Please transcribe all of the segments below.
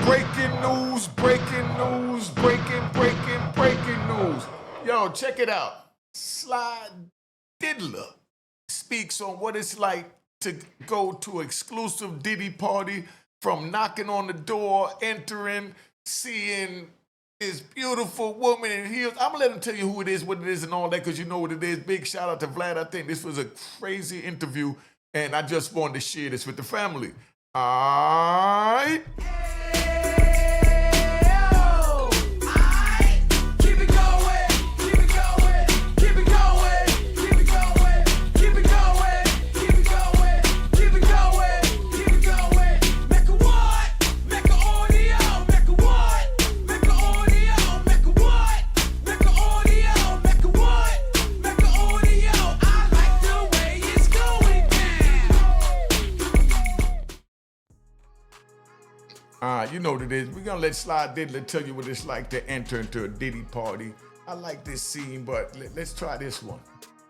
Breaking news, breaking news, breaking news. Yo, check it out. Sly Diddler speaks on what it's like to go to exclusive Diddy party, from knocking on the door, entering, seeing this beautiful woman in heels. I'm gonna let him tell you who it is, what it is, and all that, because you know what it is. Big shout out to Vlad. I think this was a crazy interview, and I just wanted to share this with the family. All right. You know what it is. We're gonna let Sly Diddler tell you what it's like to enter into a Diddy party. I like this scene, but let's try this one.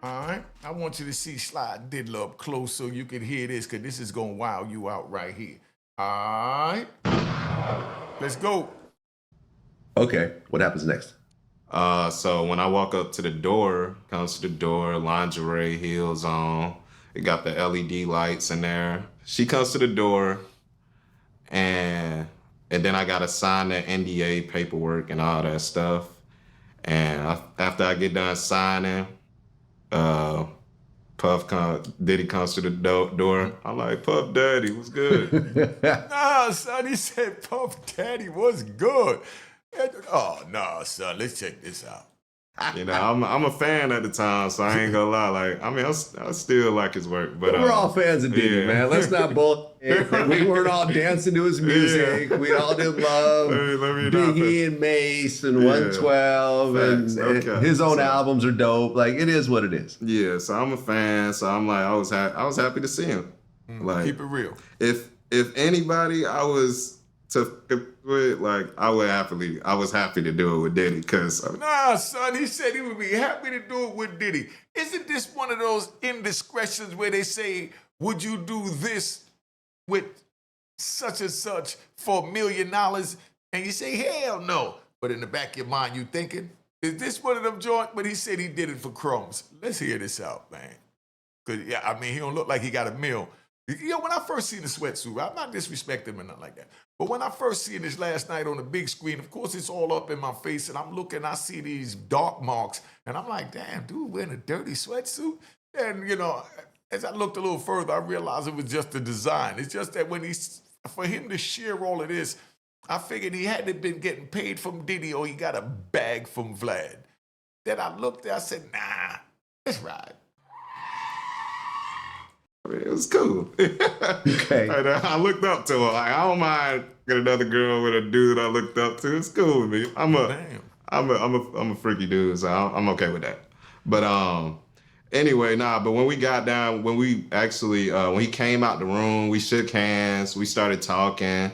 All right? I want you to see Sly Diddler up close so you can hear this, because this is gonna wow you out right here. All right? Let's go. Okay, what happens next? So when I walk up to the door, comes to the door, lingerie, heels on. It got the LED lights in there. She comes to the door, and then I gotta sign the NDA paperwork and all that stuff. And after I get done signing, Diddy comes to the door. I'm like, Puff Daddy, what's good? Nah, son, he said Puff Daddy was good. Oh, no, son, let's check this out. You know, I'm a fan at the time, so I ain't gonna lie. Like, I mean, I still like his work, but we're all fans of Diddy, man. Let's not bullshit. We weren't all dancing to his music. We all did love Biggie and Mace and 112, and his own albums are dope. Like, it is what it is. Yeah, so I'm a fan. So I'm like, I was happy to see him. Like, keep it real. If anybody I was to with, like, I was happy to do it with Diddy, because nah, son, he said he would be happy to do it with Diddy. Isn't this one of those indiscretions where they say, would you do this with such and such for $1 million? And you say, hell no. But in the back of your mind, you thinking, is this one of them joints? But he said he did it for crumbs. Let's hear this out, man. Because, yeah, I mean, he don't look like he got a meal. You know, when I first seen the sweatsuit, I'm not disrespecting him or nothing like that. But when I first seen this last night on the big screen, of course, it's all up in my face, and I'm looking, I see these dark marks, and I'm like, damn, dude, wearing a dirty sweatsuit? And, you know, as I looked a little further, I realized it was just the design. It's just that for him to share all of this, I figured he hadn't been getting paid from Diddy, or he got a bag from Vlad. Then I looked there, I said, nah, let's ride. I mean, it was cool. Okay. And I looked up to her. Like, I don't mind getting another girl with a dude I looked up to. It's cool with me. I'm a freaky dude, so I'm okay with that. But anyway, but when we got down, when he came out the room, we shook hands, we started talking,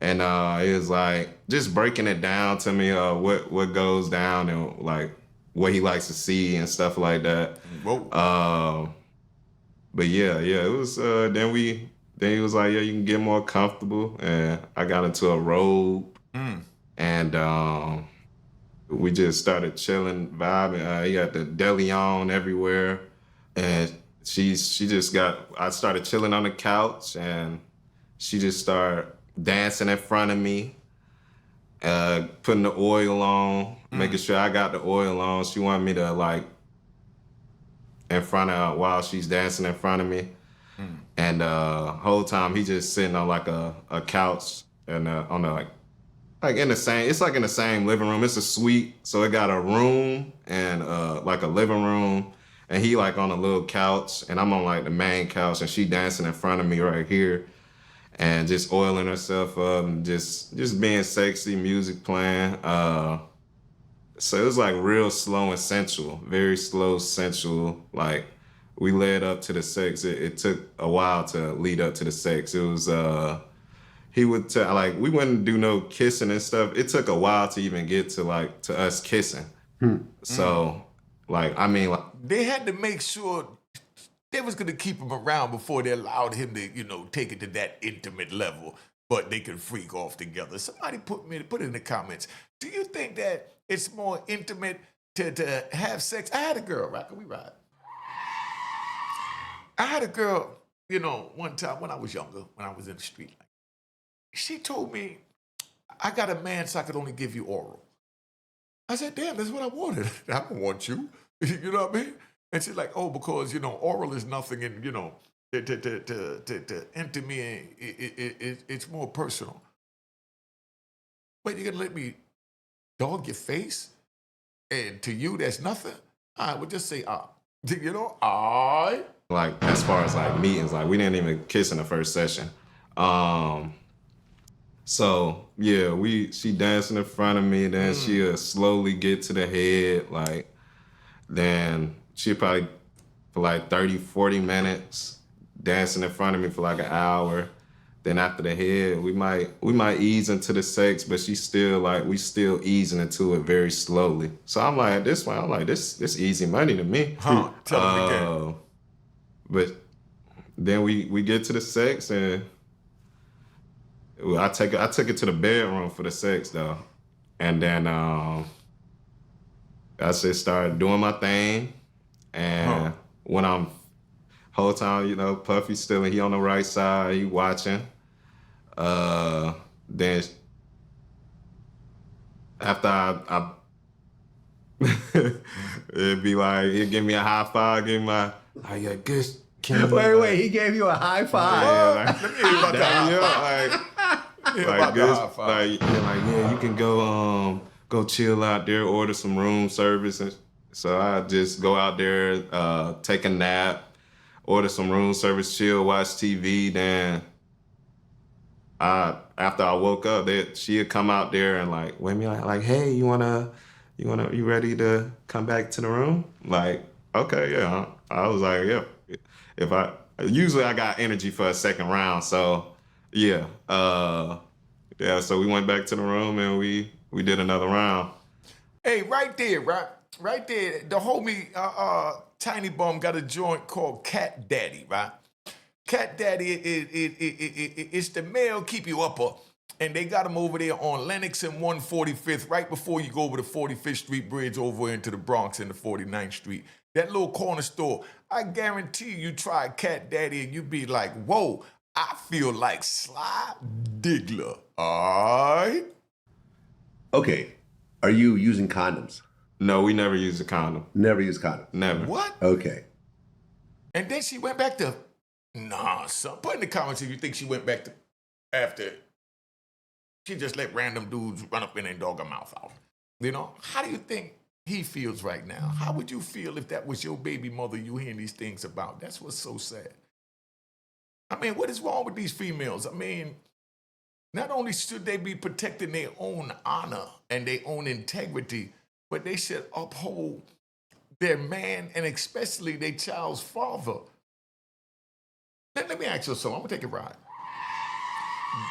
and it was like just breaking it down to me, what goes down and like what he likes to see and stuff like that. Whoa. But yeah, it was, then he was like, yeah, you can get more comfortable. And I got into a robe, and we just started chilling, vibing. He got the deli on everywhere. And I started chilling on the couch, and she just started dancing in front of me, putting the oil on, making sure I got the oil on. She wanted me to, like, in front of her while she's dancing in front of me. And whole time he just sitting on like a couch and on the like in the same, it's like in the same living room. It's a suite, so it got a room and like a living room, and he like on a little couch, and I'm on like the main couch, and she dancing in front of me right here, and just oiling herself up and just being sexy, music playing. So it was like real slow and sensual, very slow, sensual. Like, we led up to the sex. It took a while to lead up to the sex. It was, he would like, we wouldn't do no kissing and stuff. It took a while to even get to us kissing. So, like, I mean, like, they had to make sure they was gonna keep him around before they allowed him to, you know, take it to that intimate level. but they can freak off together. Somebody put it in the comments. Do you think that it's more intimate to have sex? I had a girl, right? Can we ride? I had a girl, one time when I was younger, when I was in the street. She told me, I got a man so I could only give you oral. I said, damn, that's what I wanted. I don't want you. You know what I mean? And she's like, oh, because, oral is nothing and, to enter me, it's more personal. Wait, you're going to let me dog your face? And to you, that's nothing? I would just say, I. Like, as far as like meetings, like we didn't even kiss in the first session. So yeah, she dancing in front of me, then she'll slowly get to the head, like, then she'll probably for like 30, 40 minutes dancing in front of me for like an hour. Then after the head, we might ease into the sex, but we still easing into it very slowly. So I'm like, at this point, this easy money to me. Tell me again. But then we get to the sex, and I took it to the bedroom for the sex though, and then I just started doing my thing, and when I'm whole time, Puffy still, he on the right side, he watching. Then after I it'd be like, he'd give me a high five, give me my, like, yeah, good. Wait, he gave you a high five. Yeah, you can go chill out there, order some room service. And so I just go out there, take a nap, order some room service, chill, watch TV. Then after I woke up, she'd come out there and like wake me like, hey, you ready to come back to the room? Like, okay, yeah. I was like, yeah. Usually I got energy for a second round, so yeah. So we went back to the room and we did another round. Hey, right there, the homie Tiny Bum got a joint called Cat Daddy, right? Cat Daddy, it's the male keep you upper, and they got him over there on Lenox and 145th, right before you go over the 45th Street Bridge over into the Bronx and the 49th Street. That little corner store, I guarantee you try Cat Daddy and you be like, whoa, I feel like Sly Diggler, all right? Okay, are you using condoms? No, we never used a condom. Never used condoms? Never. What? Okay. And then she went back to, nah, son. Put in the comments if you think she went back to after she just let random dudes run up in and dog her mouth out. How do you think he feels right now? How would you feel if that was your baby mother you hearing these things about? That's what's so sad. I mean, what is wrong with these females? I mean, not only should they be protecting their own honor and their own integrity, but they should uphold their man and especially their child's father. Let me ask you something. I'm going to take a ride.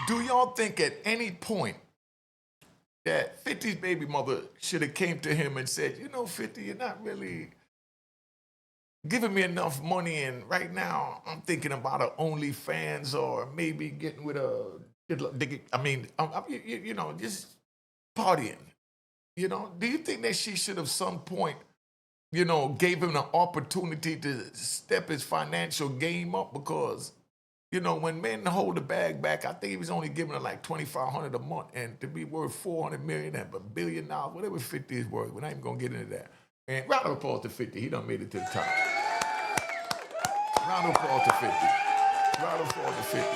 Do y'all think at any point that 50's baby mother should have came to him and said, 50, you're not really giving me enough money, and right now I'm thinking about a OnlyFans or maybe getting with just partying. Do you think that she should have some point, gave him an opportunity to step his financial game up? Because, when men hold the bag back, I think he was only giving her like $2,500 a month, and to be worth $400 million and $1 billion, whatever 50 is worth, we're not even gonna get into that. And round of applause to 50. He done made it to the top. Round of applause to 50. Round of applause to 50.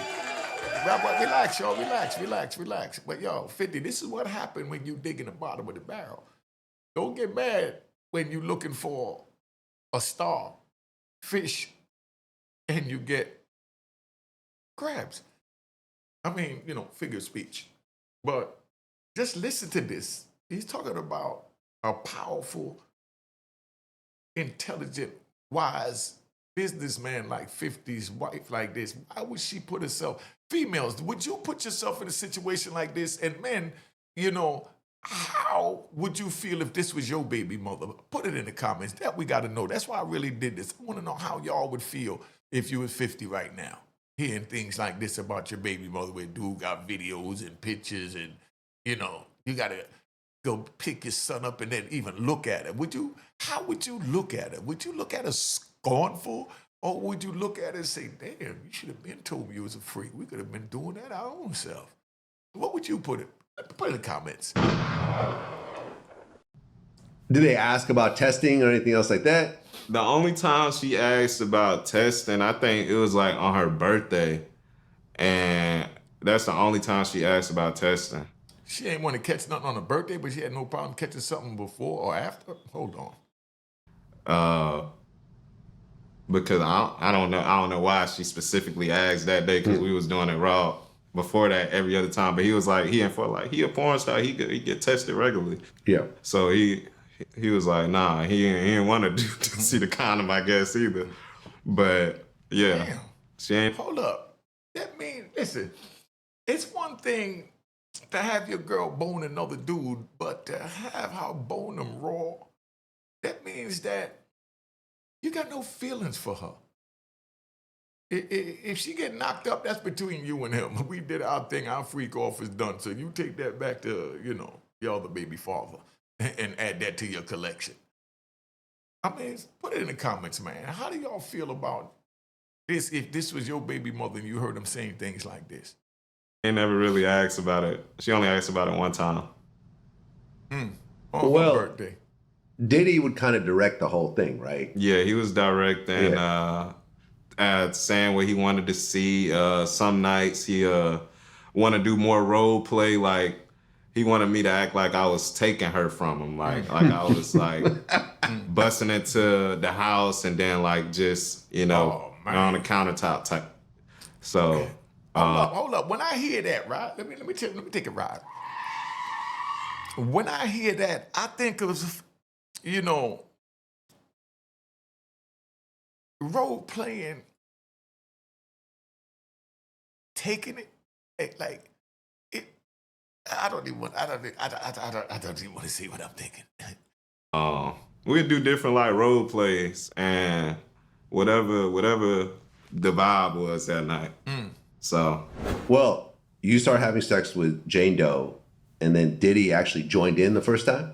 Relax, y'all. Relax. But y'all, 50, this is what happened when you dig in the bottom of the barrel. Don't get mad when you're looking for a star, fish, and you get crabs. I mean, figure of speech. But just listen to this. He's talking about a powerful, intelligent, wise businessman like 50's wife like this. Why would she put herself? Females, would you put yourself in a situation like this? And men, how would you feel if this was your baby mother? Put it in the comments. That we got to know. That's why I really did this. I want to know how y'all would feel if you was 50 right now. hearing things like this about your baby mother where dude got videos and pictures and, you got to go pick your son up and then even look at it. How would you look at it? Would you look at it scornful? Or would you look at it and say, damn, you should have been told me you was a freak. We could have been doing that our own self. What would you put it in the comments? Did they ask about testing or anything else like that? The only time she asked about testing, I think it was like on her birthday. And that's the only time she asked about testing. She ain't want to catch nothing on her birthday, but she had no problem catching something before or after? Hold on. Because I don't know why she specifically asked that day, because we was doing it raw before that every other time. But he was like, he a porn star, he get tested regularly. Yeah. So he was like, nah, he didn't want to see the condom, I guess, either. But yeah. Damn. She ain't. Hold up. That means, listen, it's one thing to have your girl bone another dude, but to have her bone them raw, that means that you got no feelings for her. If she get knocked up, that's between you and him. We did our thing. Our freak off is done. So you take that back to, your other baby father and add that to your collection. I mean, put it in the comments, man. How do y'all feel about this if this was your baby mother and you heard them saying things like this? They never really asked about it. She only asked about it one time. On her birthday. Diddy would kind of direct the whole thing, right? Yeah, he was directing, saying what he wanted to see. Some nights he want to do more role play. Like he wanted me to act like I was taking her from him, like I was like busting into the house and then like just on the countertop type. So hold up. When I hear that, right? Let me take a ride. When I hear that, I think of role playing, taking it like it. I don't even want to see what I'm thinking. We'd do different like role plays and whatever the vibe was that night. So, well, you start having sex with Jane Doe, and then Diddy actually joined in the first time.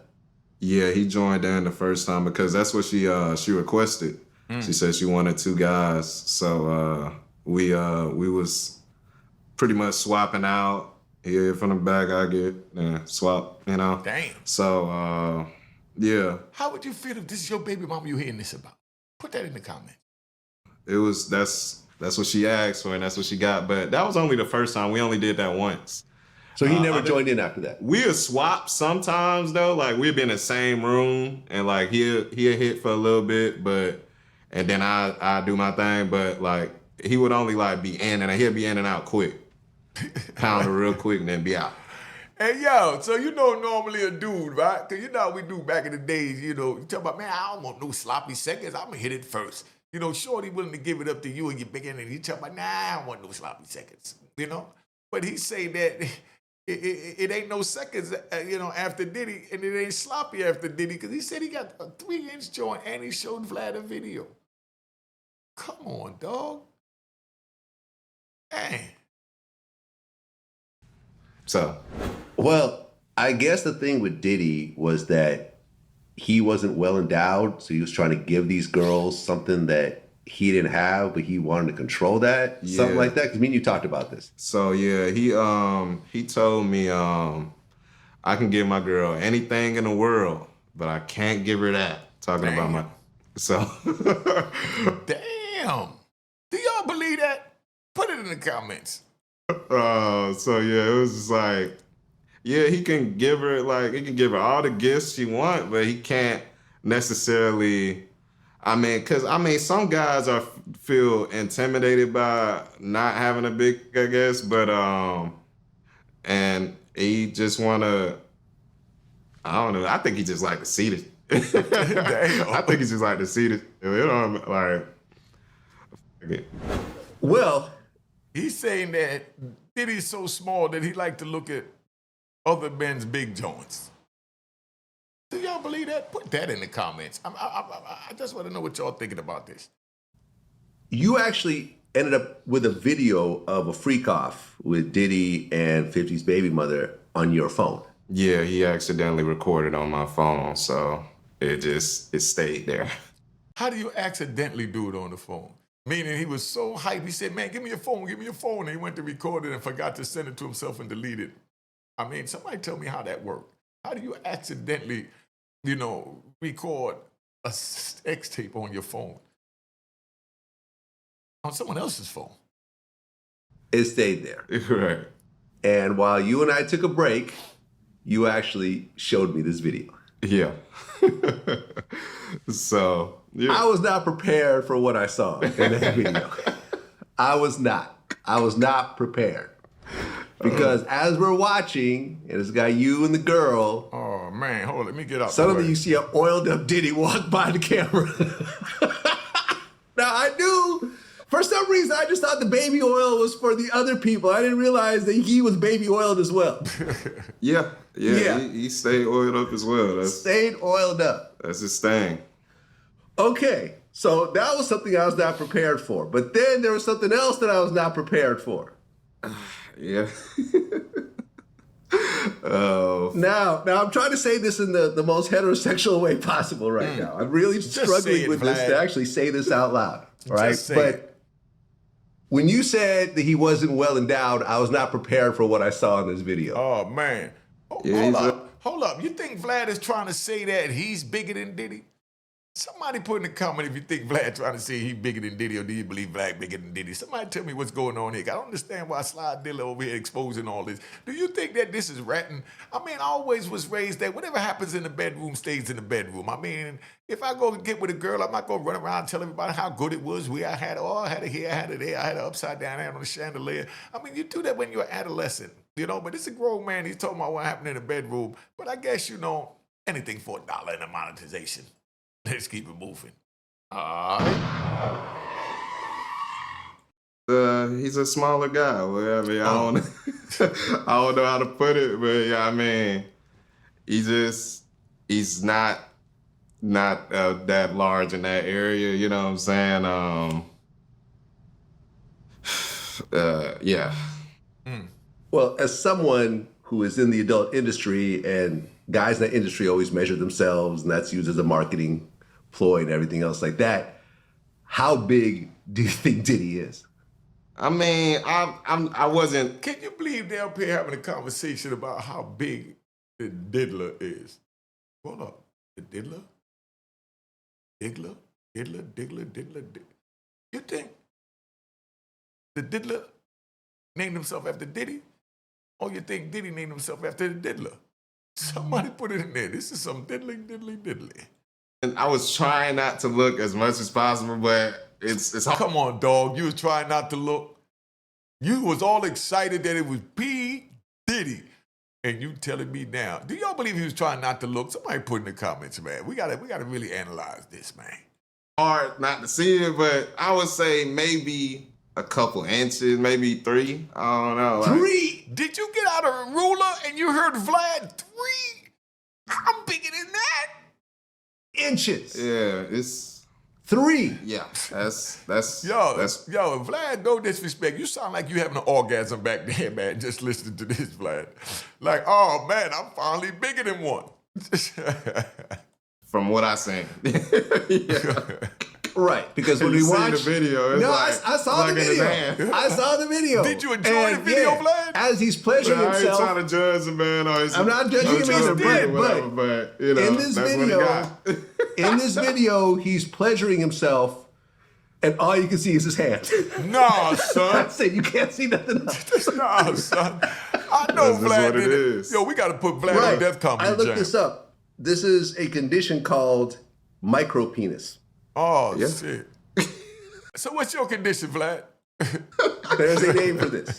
Yeah, he joined in the first time because that's what she requested. She said she wanted two guys, so we was pretty much swapping out. Here from the back, I get swap, Damn. So yeah. How would you feel if this is your baby mama you hearing this about? Put that in the comment. That's what she asked for and that's what she got. But that was only the first time. We only did that once. So he never joined in after that? We'll swap sometimes though. Like we'd be in the same room and like he'll hit for a little bit, and then I do my thing. But like he would only like be in and he'll be in and out quick. Pound her real quick and then be out. Hey, yo, so normally a dude, right? Because how we do back in the days, you talk about, man, I don't want no sloppy seconds. I'm going to hit it first. Shorty willing to give it up to you and you begin and you talk about, nah, I don't want no sloppy seconds, But he say that it ain't no seconds, after Diddy, and it ain't sloppy after Diddy because he said he got a 3-inch joint and he showed Vlad a video. Come on, dog. Dang. So, well, I guess the thing with Diddy was that he wasn't well endowed, so he was trying to give these girls something that he didn't have, but he wanted to control that, something like that. Because me and you talked about this. So yeah, he told me I can give my girl anything in the world, but I can't give her that. Talking about my Damn. Do y'all believe that? Put it in the comments. So yeah, it was just like, yeah, he can give her all the gifts she wants, but he can't necessarily. Some guys feel intimidated by not having a big, I guess, but and he just wanna. I don't know. I think he just like to see it. Damn. I think he just like to see it. Well. He's saying that Diddy's so small that he like to look at other men's big joints. Do y'all believe that? Put that in the comments. I just want to know what y'all thinking about this. You actually ended up with a video of a freak off with Diddy and 50's baby mother on your phone. Yeah, he accidentally recorded on my phone, so it stayed there. How do you accidentally do it on the phone? Meaning he was so hyped, he said, man, give me your phone, give me your phone. And he went to record it and forgot to send it to himself and delete it. I mean, somebody tell me how that worked. How do you accidentally, record a sex tape on your phone? On someone else's phone. It stayed there. Right. And while you and I took a break, you actually showed me this video. Yeah. So, yeah. I was not prepared for what I saw in that video. I was not prepared. Because as we're watching, and it's got you and the girl. Oh, man, hold on, let me get out. Suddenly you see an oiled up Diddy walk by the camera. Now, I knew, for some reason, I just thought the baby oil was for the other people. I didn't realize that he was baby oiled as well. Yeah. He stayed oiled up as well. Stayed oiled up. That's his thing. Okay, so that was something I was not prepared for. But then there was something else that I was not prepared for. Yeah. Now I'm trying to say this in the most heterosexual way possible right now. I'm really struggling with this to actually say this out loud. Right? But when you said that he wasn't well endowed, I was not prepared for what I saw in this video. Oh, man. Hold up. You think Vlad is trying to say that he's bigger than Diddy? Somebody put in the comment if you think Vlad trying to say he's bigger than Diddy, or do you believe Vlad bigger than Diddy? Somebody tell me what's going on here. I don't understand why Sly Diggler over here exposing all this. Do you think that this is ratting? I mean, I always was raised that whatever happens in the bedroom stays in the bedroom. I mean, if I go get with a girl, I'm not going to run around and tell everybody how good it was, where I had it, I had it here, I had it there, I had it upside down, I had it on the chandelier. I mean, you do that when you're an adolescent, but it's a grown man. He's talking about what happened in the bedroom. But I guess, anything for $1 in a monetization. Let's keep it moving. All right. He's a smaller guy, whatever. I don't know how to put it, but yeah, I mean, he's not that large in that area. You know what I'm saying? Yeah. Well, as someone who is in the adult industry, and guys in that industry always measure themselves, and that's used as a marketing ploy and everything else like that, how big do you think Diddy is? I mean, I wasn't. Can you believe they're up here having a conversation about how big the Diddler is? Hold up. The Diddler? Diddler? You think the Diddler named himself after Diddy? Or you think Diddy named himself after the Diddler? Somebody put it in there. This is some diddly. And I was trying not to look as much as possible, but it's hard. Come on, dog. You was trying not to look. You was all excited that it was P. Diddy. And you telling me now. Do y'all believe he was trying not to look? Somebody put in the comments, man. We gotta really analyze this, man. Hard not to see it, but I would say maybe a couple inches, maybe 3. I don't know. 3? Did you get out a ruler and you heard Vlad 3? I'm bigger than that. Inches. Yeah, it's 3. Yeah, that's Yo, Vlad, no disrespect. You sound like you having an orgasm back there, man, just listening to this, Vlad. Like, oh man, I'm finally bigger than one. From what I seen. Yeah. Right, because when we watched the video, it's I saw the video. I saw the video. Did you enjoy the video, Vlad? As he's pleasuring himself. I ain't trying to judge the man. I'm not judging him either, but in this video, he's pleasuring himself, and all you can see is his hand. Nah, son. I said you can't see nothing else. Nah, son. I know that's Vlad what it did it. is. Yo, we got to put Vlad on Death Comedy I looked Jam. this up. This is a condition called micropenis. Oh, shit. So what's your condition, Vlad? There's a name for this.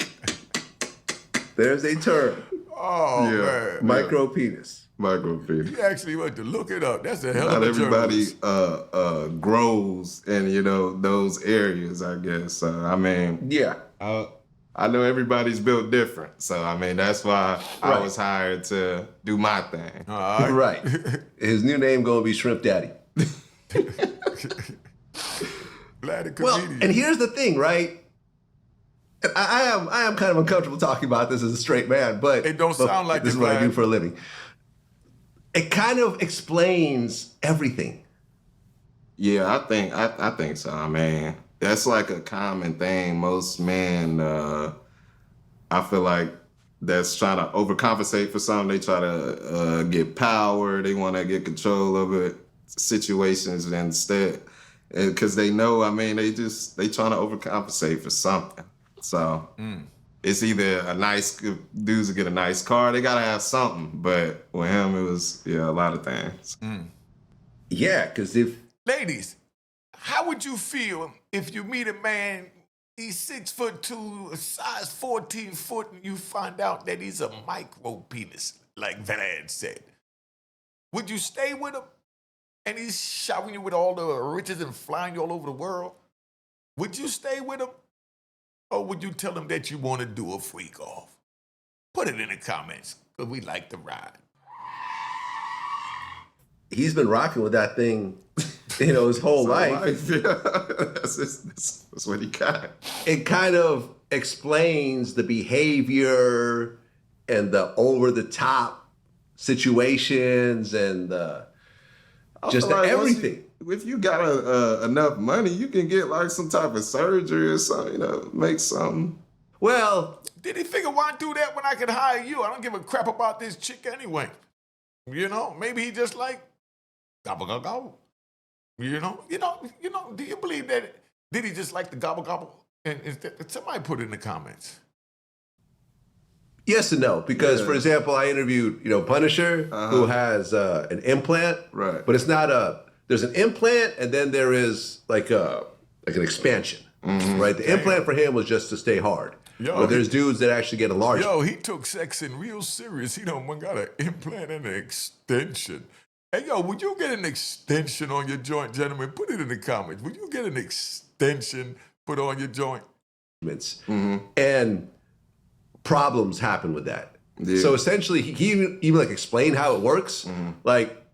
There's a term. Oh, man. Micropenis. Micropenis. You actually went to look it up. That's a hell of Not a everybody journalist. grows in, those areas, I guess. I mean, yeah. I know everybody's built different. So, I mean, that's why I was hired to do my thing. Right. His new name going to be Shrimp Daddy. Vlad, a Well, comedian. and here's the thing, right? I am kind of uncomfortable talking about this as a straight man, but It don't sound like this is it, what I do Vlad. for a living. It kind of explains everything. Yeah, I think so, man. That's like a common thing. Most men, I feel like that's trying to overcompensate for something. They try to get power. They want to get control over situations instead, because they know. I mean, they trying to overcompensate for something. So it's either a nice dudes will get a nice car. They gotta have something. But with him, it was a lot of things. Yeah, because if Ladies, how would you feel if you meet a man, he's 6'2", a size 14 foot, and you find out that he's a micro penis, like Vlad said? Would you stay with him? And he's showering you with all the riches and flying you all over the world? Would you stay with him? Or would you tell him that you want to do a freak off? Put it in the comments, because we like to ride. he's been rocking with that thing, his whole life. Yeah. That's what he got. It kind of explains the behavior and the over-the-top situations and just Like, everything. If you got enough money, you can get like some type of surgery or something, make something. Well, Did he figure, why do that when I can hire you? I don't give a crap about this chick anyway. Maybe he just like, gobble, gobble, gobble. Do you believe that? Did he just like the gobble, gobble? And somebody put it in the comments. yes and no, because for example, I interviewed, Punisher, who has an implant, Right. but it's not there's an implant and then there is like an expansion, right? The implant for him was just to stay hard. But there's dudes that actually get enlarged. He took sexing real serious. He done got an implant and an extension. Hey, would you get an extension on your joint, gentlemen? Put it in the comments. Would you get an extension put on your joint? And problems happen with that. Yeah. So essentially, he even like explained how it works. Like,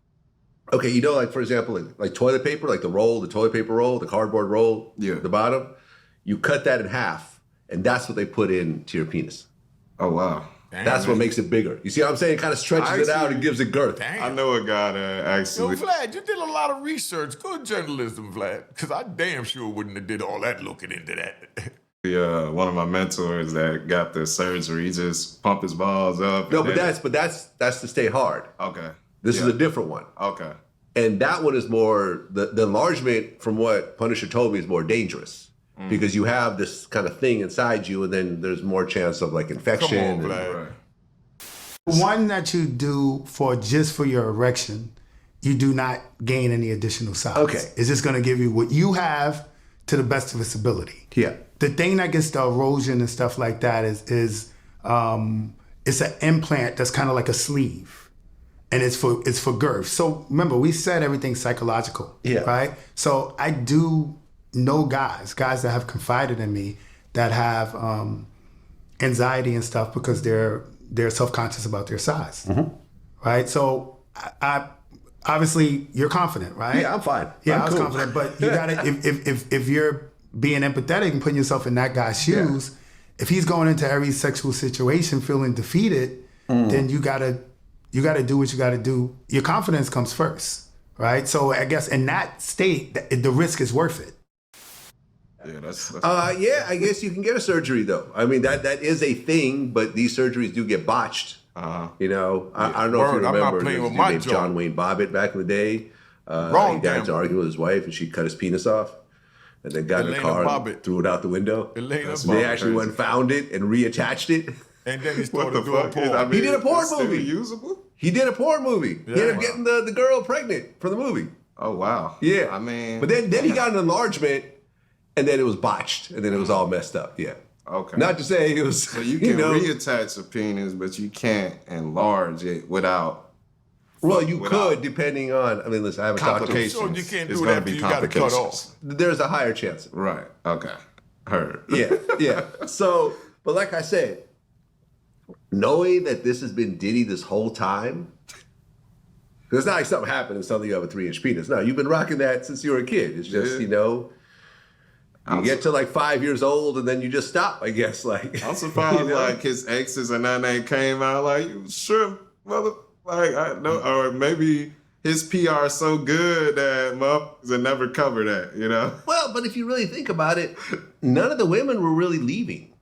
okay, like for example, like toilet paper, like the toilet paper roll, the cardboard roll, the bottom, you cut that in half, and that's what they put into your penis. Oh, wow. Damn, That's what makes it bigger. You see what I'm saying? It kind of stretches it out and gives it girth. Damn. I know a guy that actually. Vlad, you did a lot of research. Good journalism, Vlad. Because I damn sure wouldn't have did all that looking into that. One of my mentors that got the surgery, he just pumped his balls up. No, but that's to stay hard. Okay. This is a different one. Okay. And that one is more, the enlargement, from what Punisher told me, is more dangerous. Because you have this kind of thing inside you, and then there's more chance of like infection. Come on, Vlad. Right. One that you do just for your erection, you do not gain any additional size. Okay. It's just going to give you what you have to the best of its ability. Yeah. The thing that gets the erosion and stuff like that is it's an implant that's kind of like a sleeve, and it's for girth. So remember, we said everything's psychological, right? So I do know guys that have confided in me that have anxiety and stuff because they're self-conscious about their size, right? So I obviously you're confident, right? Yeah, I'm fine. Yeah, I'm I was cool. confident, but you gotta if you're being empathetic and putting yourself in that guy's shoes, if he's going into every sexual situation feeling defeated, then you gotta do what you gotta do. Your confidence comes first, right? So I guess in that state, the risk is worth it. Yeah, that's I guess you can get a surgery though. I mean, that is a thing, but these surgeries do get botched. I don't know if you Word, I'm not remember, playing there was with a dude my named joint. John Wayne Bobbitt back in the day. Wrong He got into damn. arguing with his wife, and she cut his penis off, and then got in the Elena car Bobbitt. and threw it out the window. Elena So they Bobbitt. actually went and found it and reattached it. And then he what started the doing fuck? porn. I mean, He did a porn it's still movie. Usable? He did a porn movie. He ended up wow. getting the girl pregnant for the movie. Oh wow. Yeah. I mean, But then he got an enlargement, and then it was botched, and then it was all messed up. Yeah. Okay. Not to say it was. So you can reattach a penis, but you can't enlarge it without. Well, you without could, depending on. I mean, listen, I haven't talked to complications. So you can't It's do gonna that be after you got to cut complications. off. There's a higher chance. Right. Okay. Heard. Yeah. So, but like I said, knowing that this has been Diddy this whole time, because it's not like something happened and suddenly you have a 3-inch penis. No, you've been rocking that since you were a kid. It's just, You get to like 5 years old and then you just stop, I guess. Like I'm surprised, you know? like his exes and that name came out. Like, you sure, mother? Like, I know, or maybe his PR is so good that motherfuckers will never cover that. You know? Well, but if you really think about it, none of the women were really leaving.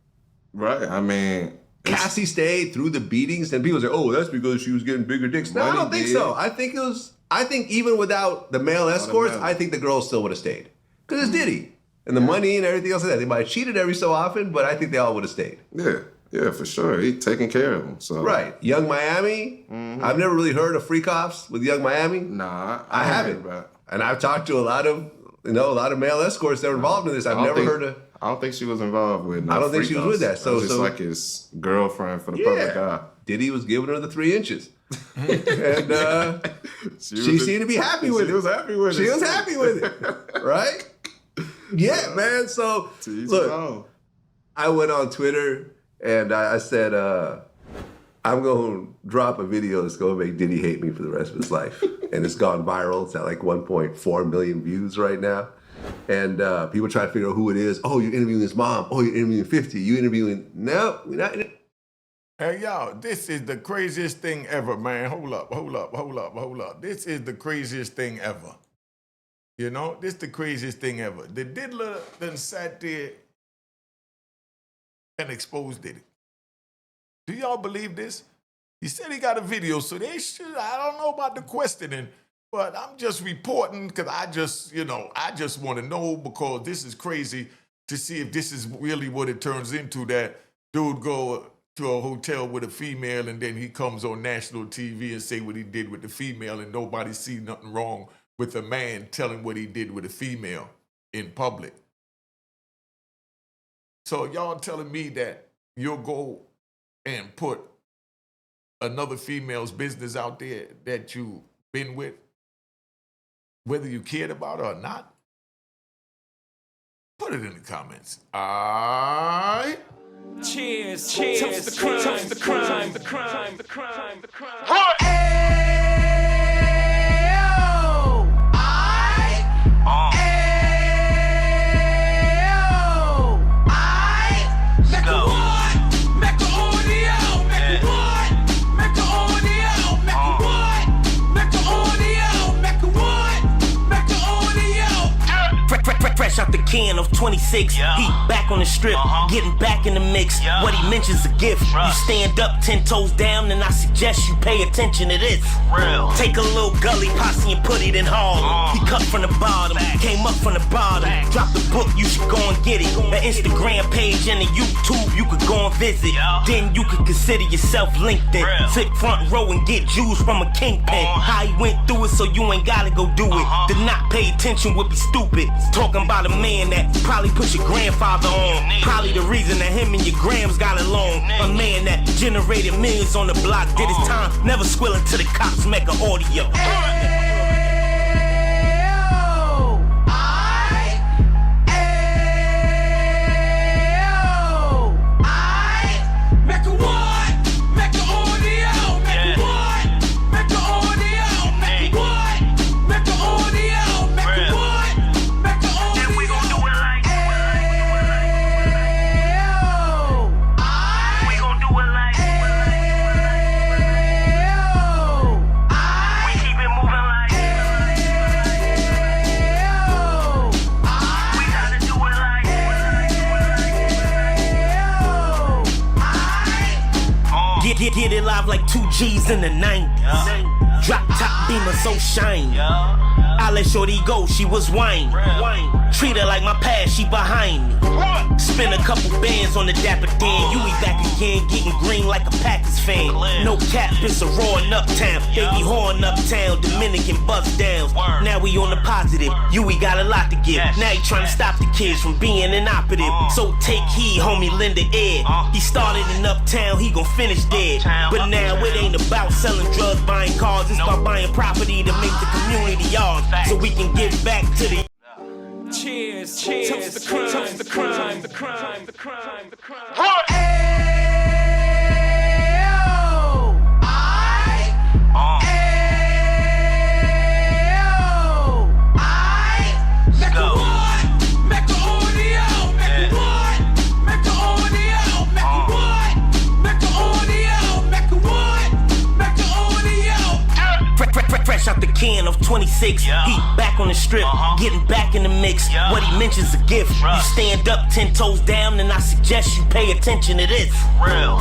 Right. I mean, Cassie stayed through the beatings, and people say, "Oh, that's because she was getting bigger dicks." No, I don't think so. I think even without the male escorts, I think the girls still would have stayed because it's Diddy and the money and everything else like that. They might have cheated every so often, but I think they all would have stayed. Yeah, for sure. He's taking care of them. So right, Young Miami. I've never really heard of freak offs with Young Miami. Nah, I haven't. And I've talked to a lot of male escorts that were involved in this. I've never heard of. I don't think she was involved with. I don't think she was with that. So just like his girlfriend for the public eye. Diddy was giving her the 3 inches, and she seemed to be happy with it. She was happy with it. She was happy with it, right? Yeah, man. So look, I went on Twitter and I said, I'm going to drop a video that's going to make Diddy hate me for the rest of his life, and it's gone viral. It's at like 1.4 million views right now. And people try to figure out who it is. Oh, you're interviewing his mom. Oh, you're interviewing 50. You interviewing... No, we're not... Hey, y'all, this is the craziest thing ever, man. Hold up. This is the craziest thing ever. You know, this is the craziest thing ever. The Diddler done sat there and exposed Diddy. Do y'all believe this? He said he got a video, so they should... I don't know about the questioning, but I'm just reporting because I just want to know, because this is crazy to see if this is really what it turns into, that dude go to a hotel with a female and then he comes on national TV and say what he did with the female, and nobody see nothing wrong with a man telling what he did with a female in public. So y'all telling me that you'll go and put another female's business out there that you've been with, whether you cared about her or not? Put it in the comments. All right. Cheers. Toast the crime. Toast the crime. The crime. The crime. The crime. Fresh out the can of 26, he back on the strip, getting back in the mix. What he mentions a gift. You stand up 10 toes down, and I suggest you pay attention to this. Take a little gully posse and put it in Harlem. He cut from the bottom, came up from the bottom. Drop the book, you should go and get it. The Instagram page and the YouTube, you could go and visit. Then you could consider yourself LinkedIn. Sit front row and get Jews from a kingpin. How he went through it, so you ain't gotta go do it. To not pay attention would be stupid. Talking about a man that probably put your grandfather on. Probably the reason that him and your grams got along. A man that generated millions on the block, did his time, never squilling to the cops, Mecca audio. Get it live like 2 G's in the 90s. Drop top beamer so shiny. I let shorty go, she was whining. Treat her like my past, she behind me. Spend a couple bands on the Dapper Dan. You be back again, getting green like a Packers fan. No cap, it's a raw in Uptown. Baby horn Uptown, Dominican bust downs. Now we on the positive, we got a lot to give. Now he trying to stop the kids from being inoperative. So take heed, homie, lend an ear. He started in Uptown, he gon' finish dead. But now it ain't about selling drugs, buying cars. It's about buying property to make the community ours, so we can give back to the... Cheers. Toast the crime. Toast the crime. The crime. The crime. The crime. Mecca audio. fresh out the can of 26. He back on the strip, getting back in the mix. What he mentions a gift. You stand up 10 toes down, and I suggest you pay attention to this.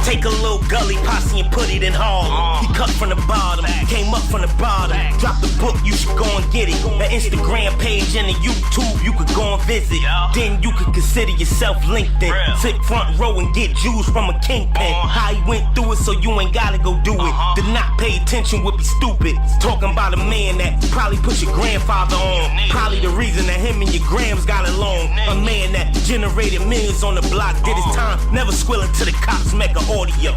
Take a little gully posse and put it in Harlem. He cut from the bottom, came up from the bottom. Drop the book, you should go and get it. The Instagram page and the YouTube, you could go and visit. Then you could consider yourself LinkedIn. Sit front row and get Jews from a kingpin. How he went through it, so you ain't gotta go do it. To not pay attention would be stupid. Talking about a man that probably put your grandfather on. Probably the reason that him and your grams got along. A man that generated millions on the block, did his time, never squilling to the cops Mecca audio.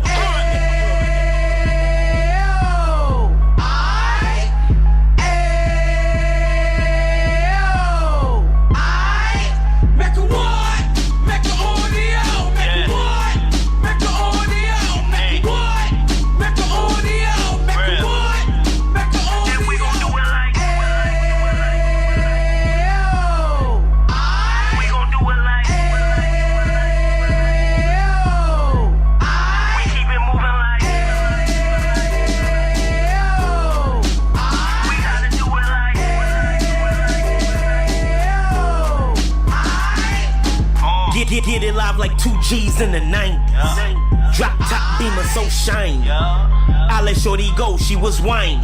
Get it live like 2 G's in the 90s. Drop top beamer so shiny. I let shorty go, she was whining.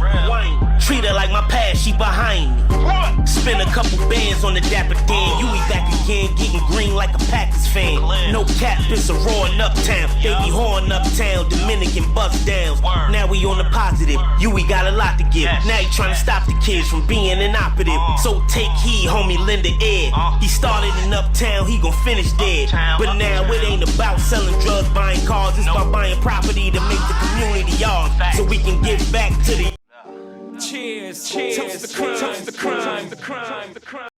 Treat her like my past, she behind me. Spend a couple bands on the dapper Dan. You be back again, getting green like a Packers fan. No cap, it's a raw in uptown. Baby horn uptown, Dominican bust downs. Now we on the positive, we got a lot to give. Now he trying to stop the kids from being inoperative. So take heed, homie, lend an ear. He started in uptown, he gon' finish dead. But now it ain't about selling drugs, buying cars. It's about buying property to make the community ours, so we can give back to the. Cheers, cheers, toast the crime, the crime, the crime, the crime.